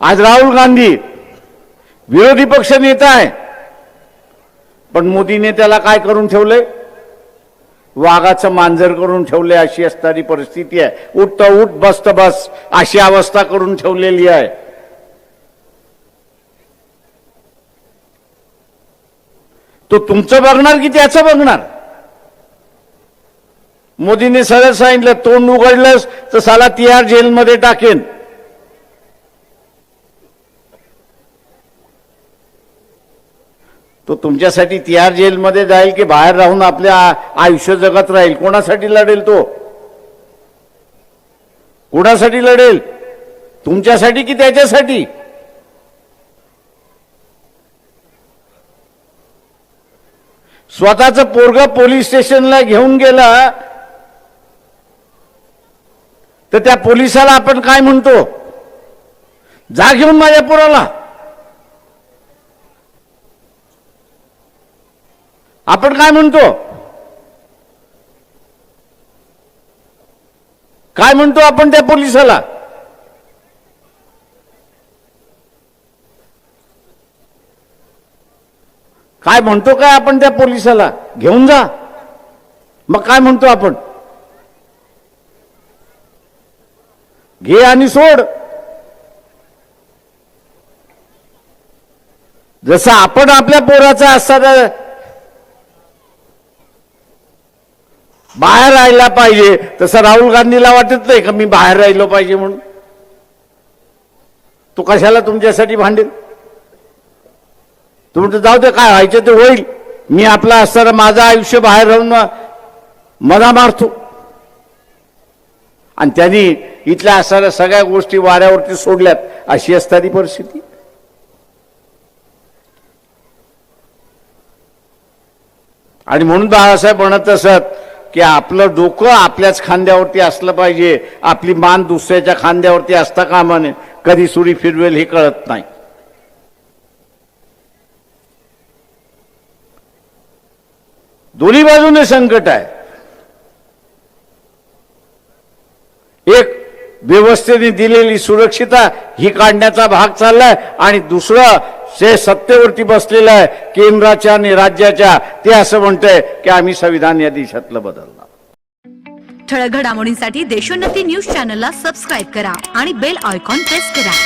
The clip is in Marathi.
आज राहुल गांधी विरोधी पक्ष नेता आहे, पण मोदीने त्याला काय करून ठेवले? वाघाचं मांजर करून ठेवले. अशी असणारी परिस्थिती आहे. उठता उठ बसता बस अशी अवस्था करून ठेवलेली आहे. तो तुमचं बघणार की त्याचं बघणार? मोदीने सरळ सांगितलं, तोंड उघडलंस तर साला तिहार जेलमध्ये टाकेन. तो तुमच्यासाठी तिहार जेलमध्ये जाईल की बाहेर राहून आपल्या आयुष्य जगत राहील? कोणासाठी लढेल तो? कोणासाठी लढेल? तुमच्यासाठी की त्याच्यासाठी? स्वतःचं पोरगा पोलीस स्टेशनला घेऊन गेला तर त्या पोलिसाला आपण काय म्हणतो? जा घेऊन माझ्या पोराला. आपण काय म्हणतो? काय म्हणतो आपण त्या पोलिसाला? काय म्हणतो? काय आपण त्या पोलिसाला? घेऊन जा. मग काय म्हणतो आपण? घे आणि सोड. जसं आपण आपल्या पोराचा असताना बाहेर राहायला पाहिजे, तसं राहुल गांधीला वाटत नाही का मी बाहेर राहिलो पाहिजे म्हणून? तो कशाला तुमच्यासाठी भांडेल? तुम्ही जाऊ दे, काय व्हायचं ते होईल. मी आपला असताना माझं आयुष्य बाहेर राहून मजा मारतो. आणि त्यांनी इथल्या असणाऱ्या सगळ्या गोष्टी वाऱ्यावरती सोडल्यात. अशी असणारी परिस्थिती. आणि म्हणून बाळासाहेब म्हणत असत की आपलं डोकं आपल्याच खांद्यावरती असलं पाहिजे, आपली मान दुसऱ्याच्या खांद्यावरती असता कामा नये. कधी सुरी फिरवेल हे कळत नाही. दोन्ही बाजूने संकट आहे. एक व्यवस्थेने दिलेली सुरक्षितता ही काढण्याचा भाग चाललाय, आणि दुसरं जे सत्तेवरती बसलेलं आहे केंद्राच्या आणि राज्याच्या, ते असं म्हणतंय की आम्ही संविधान या देशातलं बदलणार. ठळक घडामोडींसाठी देशोन्नती न्यूज चॅनलला सबस्क्राईब करा आणि बेल आयकॉन प्रेस करा.